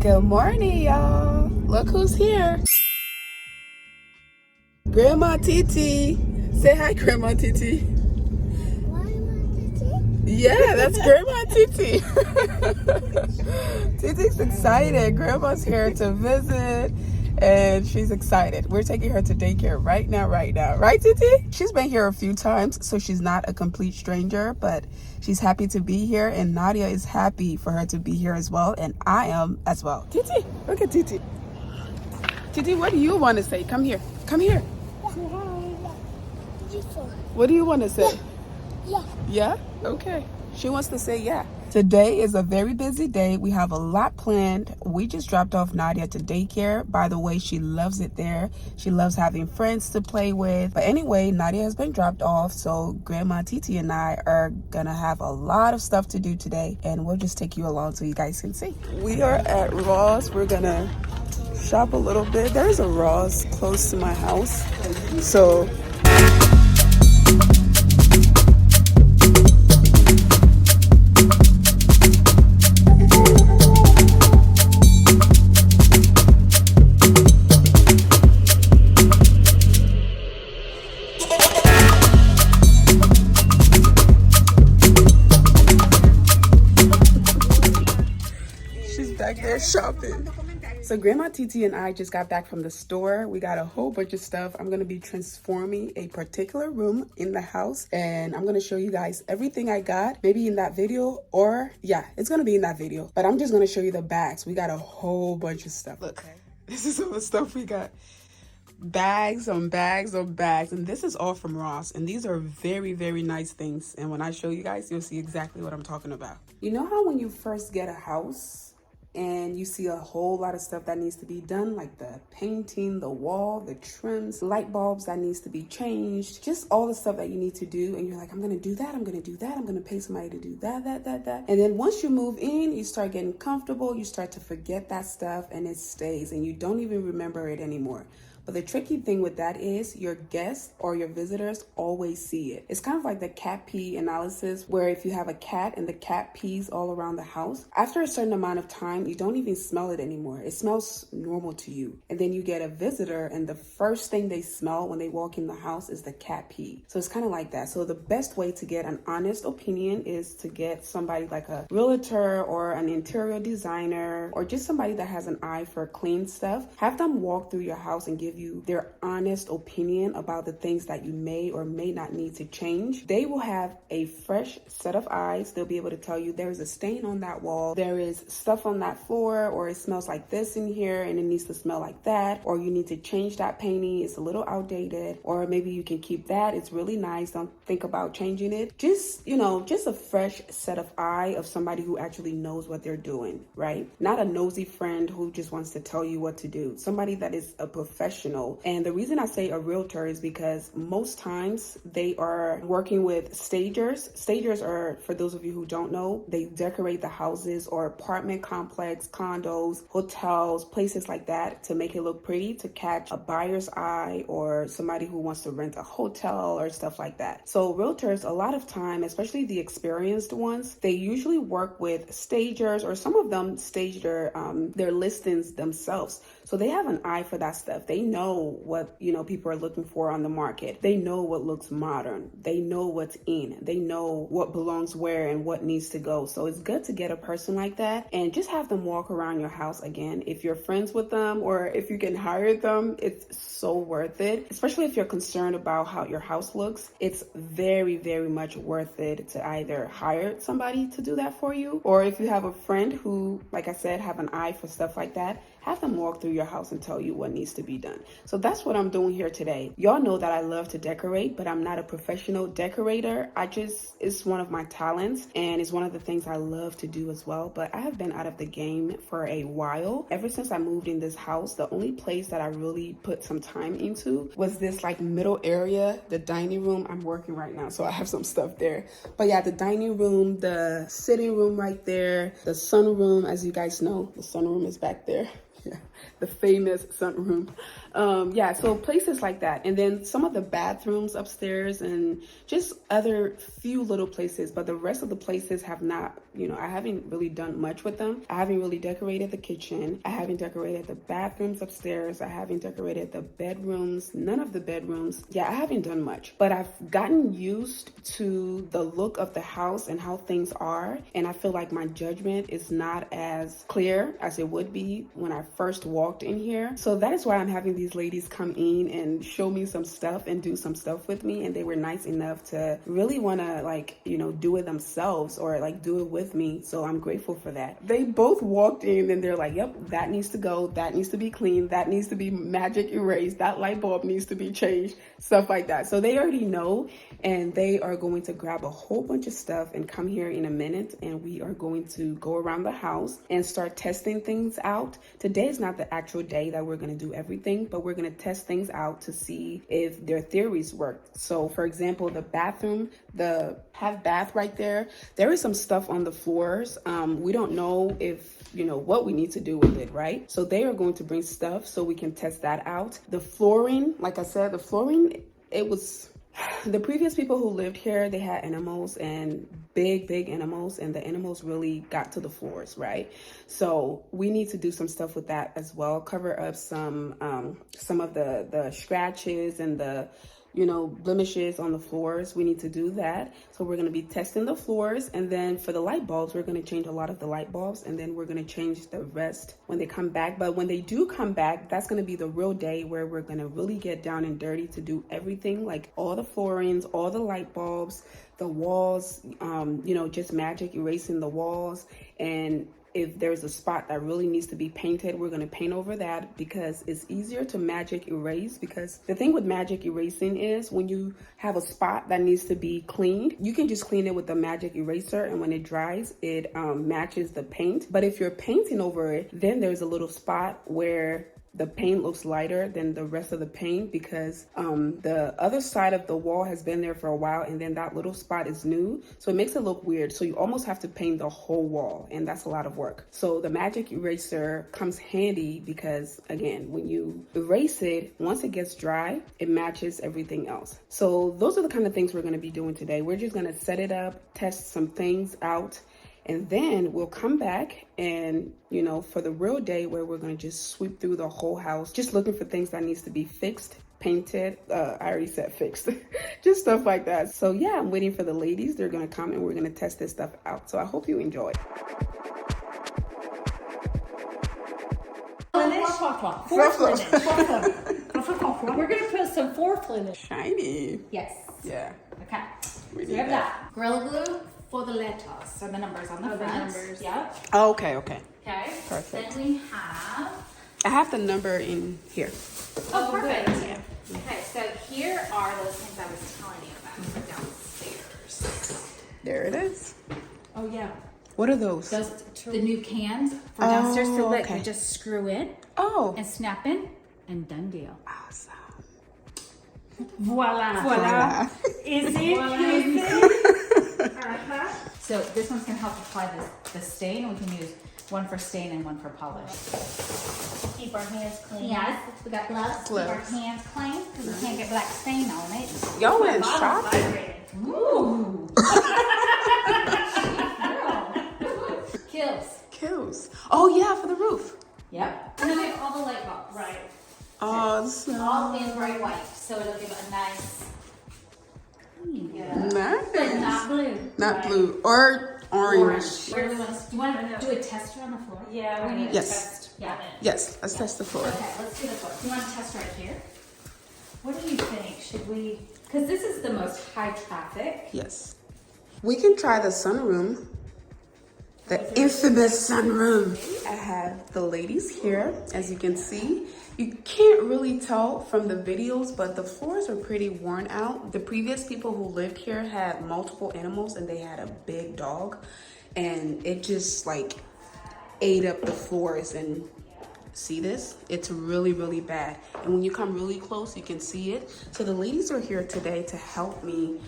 Good morning, y'all. Look who's here. Grandma Titi. Say hi, Grandma Titi. Yeah, that's Grandma Titi. Titi's excited. Grandma's here to visit and she's excited. We're taking her to daycare right now. Right, Titi? She's been here a few times, so she's not a complete stranger, but she's happy to be here, and Nadia is happy for her to be here as well, and I am as well. Titi, look at Titi. Titi, what do you want to say? Come here. Come here. What do you want to say? Yeah. Yeah? Okay. She wants to say yeah. Today is a very busy day. We have a lot planned. We just dropped off Nadia to daycare. By the way, she loves it there. She loves having friends to play with. But anyway, Nadia has been dropped off, so Grandma Titi and I are gonna have a lot of stuff to do today, and we'll just take you along so you guys can see. We are at Ross. We're gonna shop a little bit. There's a Ross close to my house, so back there shopping. So Grandma Titi and I just got back from the store. We got a whole bunch of stuff. I'm going to be transforming a particular room in the house, and I'm going to show you guys everything I got, maybe in that video, or yeah, it's going to be in that video, but I'm just going to show you the bags. We got a whole bunch of stuff. Look, this is all the stuff we got. Bags on bags on bags, and this is all from Ross, and these are very, very nice things, and when I show you guys, you'll see exactly what I'm talking about. You know how when you first get a house and you see a whole lot of stuff that needs to be done, like the painting, the wall, the trims, light bulbs that needs to be changed, just all the stuff that you need to do, and you're like, I'm gonna do that, I'm gonna do that, I'm gonna pay somebody to do that. And then once you move in, you start getting comfortable, you start to forget that stuff, and it stays, and you don't even remember it anymore. But the tricky thing with that is your guests or your visitors always see it. It's kind of like the cat pee analysis, where if you have a cat and the cat pees all around the house, after a certain amount of time, you don't even smell it anymore. It smells normal to you. And then you get a visitor and the first thing they smell when they walk in the house is the cat pee. So it's kind of like that. So the best way to get an honest opinion is to get somebody like a realtor or an interior designer, or just somebody that has an eye for clean stuff. Have them walk through your house and give you their honest opinion about the things that you may or may not need to change. They will have a fresh set of eyes. They'll be able to tell you there's a stain on that wall, there is stuff on that floor, or it smells like this in here and it needs to smell like that, or you need to change that painting, it's a little outdated, or maybe you can keep that, it's really nice, don't think about changing it. Just, you know, just a fresh set of eye of somebody who actually knows what they're doing, right? Not a nosy friend who just wants to tell you what to do. Somebody that is a professional. And the reason I say a realtor is because most times they are working with stagers. Stagers are, for those of you who don't know, they decorate the houses or apartment complex, condos, hotels, places like that to make it look pretty, to catch a buyer's eye or somebody who wants to rent a hotel or stuff like that. So realtors, a lot of time, especially the experienced ones, they usually work with stagers, or some of them stage their listings themselves. So they have an eye for that stuff. They know what, you know, people are looking for on the market. They know what looks modern. They know what's in. They know what belongs where and what needs to go. So it's good to get a person like that and just have them walk around your house. Again, if you're friends with them or if you can hire them, it's so worth it. Especially if you're concerned about how your house looks, it's very, very much worth it to either hire somebody to do that for you, or if you have a friend who, like I said, have an eye for stuff like that, have them walk through your house and tell you what needs to be done. So that's what I'm doing here today. Y'all know that I love to decorate, but I'm not a professional decorator. It's one of my talents, and it's one of the things I love to do as well. But I have been out of the game for a while. Ever since I moved in this house, the only place that I really put some time into was this like middle area, the dining room. I'm working right now, so I have some stuff there. But yeah, the dining room, the sitting room right there, the sunroom, as you guys know, the sunroom is back there. Yeah, the famous sunroom. Yeah, so places like that. And then some of the bathrooms upstairs and just other few little places. But the rest of the places have not, you know, I haven't really done much with them. I haven't really decorated the kitchen. I haven't decorated the bathrooms upstairs. I haven't decorated the bedrooms. None of the bedrooms. Yeah, I haven't done much. But I've gotten used to the look of the house and how things are. And I feel like my judgment is not as clear as it would be when I first walked in here. So that is why I'm having these ladies come in and show me some stuff and do some stuff with me. And they were nice enough to really want to, like, you know, do it themselves or like do it with me. So I'm grateful for that. They both walked in and they're like, yep, that needs to go. That needs to be cleaned. That needs to be magic erased. That light bulb needs to be changed. Stuff like that. So they already know, and they are going to grab a whole bunch of stuff and come here in a minute. And we are going to go around the house and start testing things out. Today is not the actual day that we're going to do everything, but we're going to test things out to see if their theories work. So for example, the bathroom, the half bath right there, there is some stuff on the floors. We don't know if, you know, what we need to do with it, right? So they are going to bring stuff so we can test that out. The flooring, like I said, the flooring, it was, the previous people who lived here, they had animals and big animals, and the animals really got to the floors, right? So we need to do some stuff with that as well. Cover up some of the scratches and the, you know, blemishes on the floors. We need to do that. So we're going to be testing the floors. And then for the light bulbs, we're going to change a lot of the light bulbs, and then we're going to change the rest when they come back. But when they do come back, that's going to be the real day where we're going to really get down and dirty to do everything, like all the floorings, all the light bulbs, the walls, you know, just magic erasing the walls. And if there's a spot that really needs to be painted, we're going to paint over that, because it's easier to magic erase. Because the thing with magic erasing is when you have a spot that needs to be cleaned, you can just clean it with the magic eraser, and when it dries, it matches the paint. But if you're painting over it, then there's a little spot where the paint looks lighter than the rest of the paint, because the other side of the wall has been there for a while, and then that little spot is new, so it makes it look weird. So you almost have to paint the whole wall, and that's a lot of work. So the magic eraser comes handy because, again, when you erase it, once it gets dry, it matches everything else. So those are the kind of things we're going to be doing today. We're just going to set it up, test some things out, and then we'll come back and, you know, for the real day where we're going to just sweep through the whole house, just looking for things that needs to be fixed, painted. I already said fixed, just stuff like that. So yeah, I'm waiting for the ladies. They're going to come and we're going to test this stuff out. So I hope you enjoy. Fourth linen. We're going to put some fourth linen. Shiny. Yes. Yeah. Okay. So we have that. Gorilla Glue for the letters. So the numbers on the front. Yep. Oh, okay. Okay. Perfect. Then we have... I have the number in here. Oh, perfect. Yeah. Okay, so here are those things I was telling you about for downstairs. There it is. Oh, yeah. What are those? Those, the new cans for downstairs. So look, okay. you just screw in. Oh. And snap in, and done deal. Awesome. Voila. Is it? So this one's going to help apply the stain. We can use one for stain and one for polish. Keep our hands clean. Yes, we got gloves. Keep our hands clean because we can't get black stain on it. Y'all went shopping. Ooh. Kills. Oh yeah, for the roof. Yep. And then we have all the light bulbs. Right. Awesome. All in bright white, so it'll give it a nice. Nice. But not blue. Not blue or orange. Where do we want to? Do you want to do a tester on the floor? Yeah, we need to Yes. test. Yeah. Yes, let's test the floor. Okay, let's do the floor. Do you want to test right here? What do you think? Should we? Because this is the most high traffic. Yes. We can try the sunroom. The infamous sunroom. I have the ladies here, as you can see. You can't really tell from the videos, but the floors are pretty worn out. The previous people who lived here had multiple animals, and they had a big dog, and it just like ate up the floors. And see this? It's really bad. And when you come really close, you can see it. So the ladies are here today to help me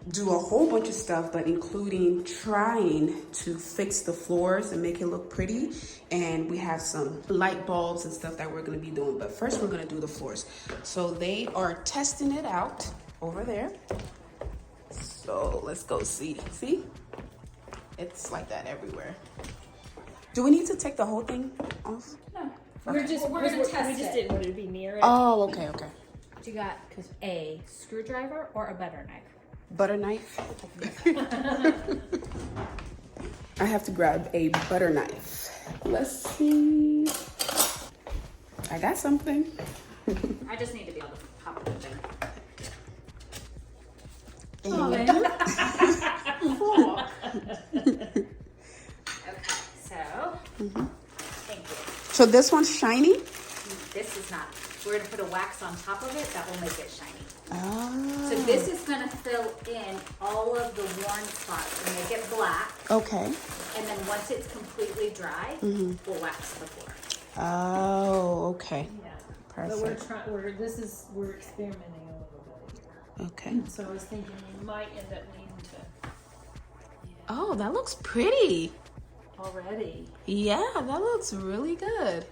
do a whole bunch of stuff, but including trying to fix the floors and make it look pretty. And we have some light bulbs and stuff that we're gonna be doing. But first we're gonna do the floors. So they are testing it out over there. So let's go see. See? It's like that everywhere. Do we need to take the whole thing off? No. We're gonna test We just it. didn't want it to be near it. Oh, okay, okay. You got a screwdriver or a butter knife? Butter knife. I have to grab a butter knife. Let's see. I got something. I just need to be able to pop it in. And- Okay, so thank you. So this one's shiny? This is not. We're gonna put a wax on top of it that will make it shiny. Oh. So this is gonna fill in all of the worn spots and make it black. Okay. And then once it's completely dry, we'll wax the floor. Oh, okay. Yeah. But we're Perfect. trying. We're experimenting a little bit here. Okay. So I was thinking we might end up needing to Oh, that looks pretty. already, Yeah, that looks really good.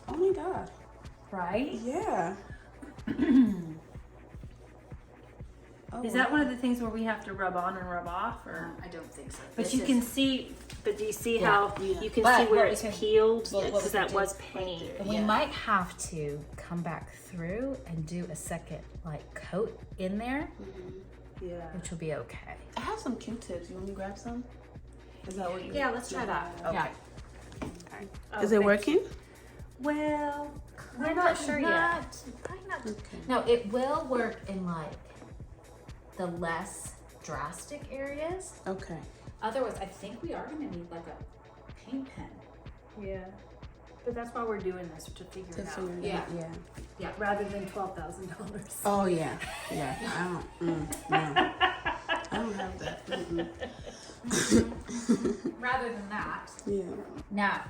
Oh my God. right? Yeah. Oh, Is that one of the things where we have to rub on and rub off, or? I don't think so. But This you is- can see. But do you see Yeah. how Yeah. you can But see where what it's we can- peeled? what we Because that can was do- paint. We might have to come back through and do a second like coat in there, Yeah. which will be okay. I have some Q-tips. You want me to grab some? Is that what you? Yeah, let's try that. Okay. Yeah. Okay. Oh, Is it thanks. working? Well, we're Not not sure yet. Probably not. Okay. No, it will work in like the less drastic areas. Okay. Otherwise, I think we are gonna need like a paint pen. Yeah. But that's why we're doing this, to figure To it out. figure it Yeah. out. Yeah. Yeah. Rather than $12,000. Oh yeah. Yeah. I don't. No. I don't have that. Rather than that, Yeah. now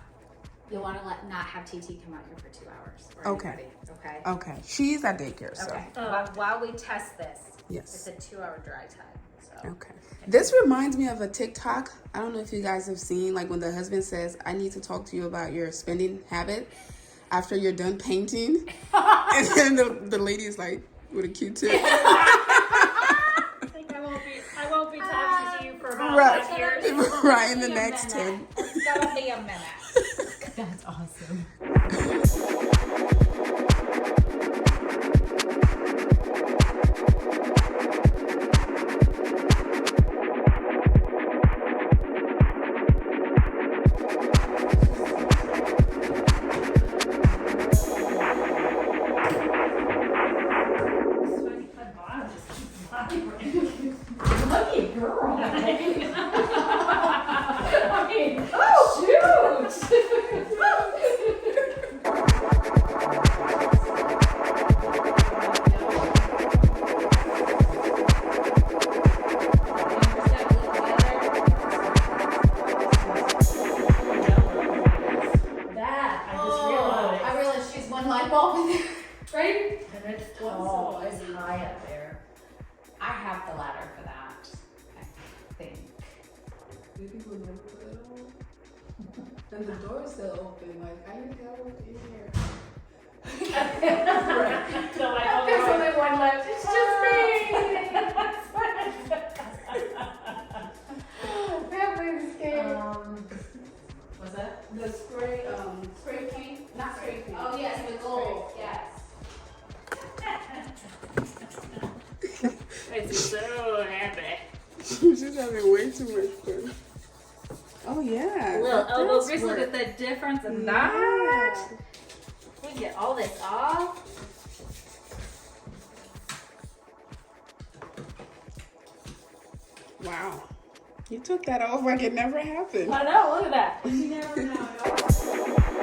you'll want to not have TT come out here for 2 hours. Or Okay. anybody, okay. Okay. She's at daycare, so. Okay. Oh. But while we test this, Yes. it's a 2-hour dry time. So. Okay. This reminds me of a TikTok. I don't know if you guys have seen, like when the husband says, I need to talk to you about your spending habit after you're done painting. And then the lady is like, with a Q-tip. I think I won't be talking to you for about Right. 5 years. Right in the next 10. It's gonna be a minute. That's awesome. Lucky girl. I mean, oh That I just realized. I realized she's one light bulb in there. Right? And it's tall. It's high up there. I have the ladder for that. I think. And the door is still open. Like, I didn't go in here. So like, oh, there's only one left. It's just me. That scared. Was that? The spray paint? Not spray paint. Oh yes, the gold. Yes. I'm so happy. She's having way too much fun. Oh, yeah. Look, that oh, does look, look work. at the difference in Yeah. that. We get all this off. Wow. You took that off like it never happened. I know, look at that. You never know.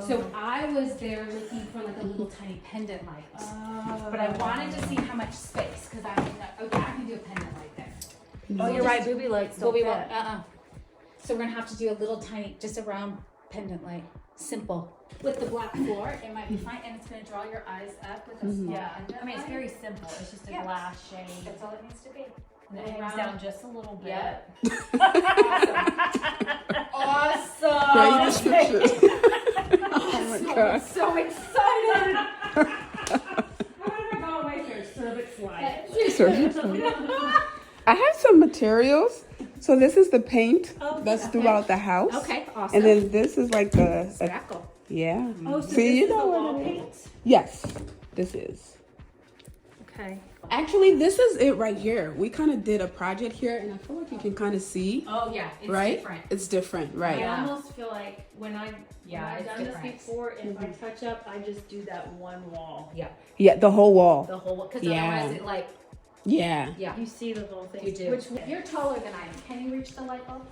So I was there looking for like a little tiny pendant light, but I wanted to see how much space because I mean, okay, I can do a pendant light there. Oh, you're right. Booby lights But don't we fit. won't. So we're gonna have to do a little tiny, just a round pendant light. simple. With the black floor, it might be fine, and it's going to draw your eyes up with a small window. I mean, it's very simple. It's just a glass shade. That's all it needs to be. And it hangs down just a little bit. Yep. Awesome. Great description. Oh my god. So excited. I have some materials. So this is the paint that's throughout the house. Okay, awesome. And then this is like the Spackle. yeah. Oh, so See, this you is know the what wall it is. paint? Yes, this is. Okay. Actually, this is it right here. We kind of did a project here, and I feel like you can kind of see. Oh yeah, it's right? different. It's different, right? I almost feel like when I've it's done different. this before, if I touch up, I just do that one wall. Yeah, Yeah, the whole wall. the whole because Yeah. otherwise it like Yeah. You see the whole thing. You do. Which You're taller than I am. Can you reach the light bulb?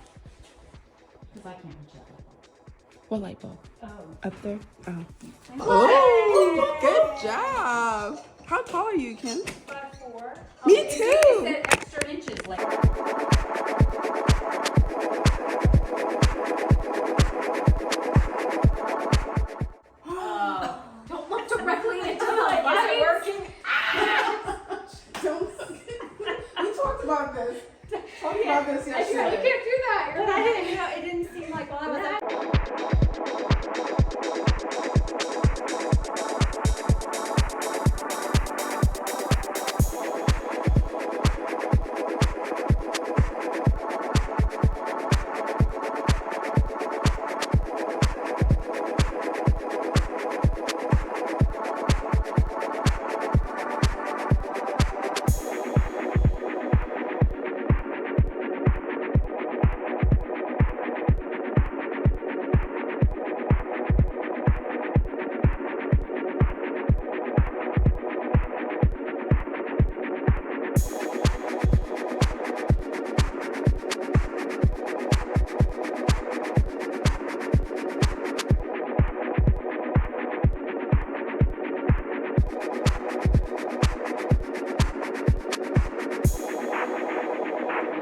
Because I can't reach that light bulb. What light bulb? Up there? Oh. Oh, Good job. How tall are you, Kim? 5'4". Me It too. said extra inches like. Don't look directly into the light. Is it working? We talked about this. Talked about this You can't do that. But I didn't, it didn't seem like while I was at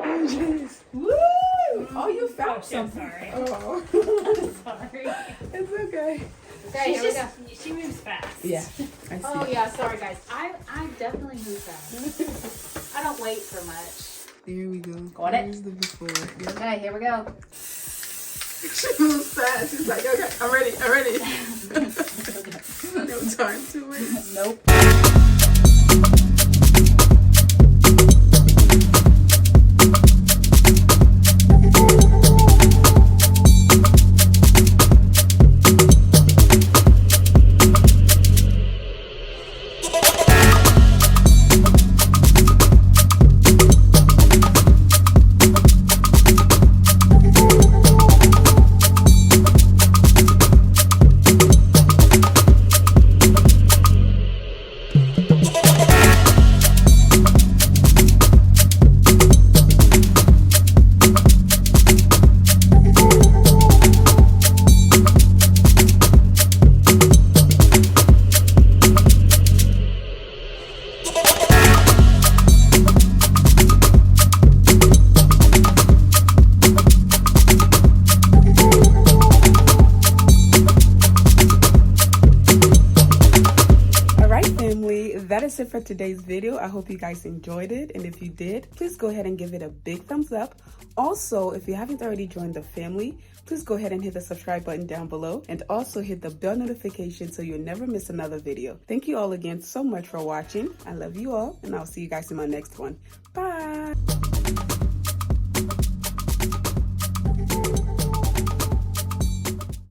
Oh, jeez. Woo! Oh, you found something. sorry. Oh. Sorry. It's okay. Okay, here we go. She moves fast. Yeah, I see. Oh yeah, sorry guys. I definitely move fast. I don't wait for much. There we go. Got it? Here's the before. Yep. Okay, here we go. She moves fast. She's like, okay, I'm ready. I'm ready. No time to wait. Nope. That is it for today's video. I hope you guys enjoyed it, and if you did, please go ahead and give it a big thumbs up. Also, if you haven't already joined the family, please go ahead and hit the subscribe button down below, and also hit the bell notification so you'll never miss another video. Thank you all again so much for watching. I love you all, and I'll see you guys in my next one. Bye.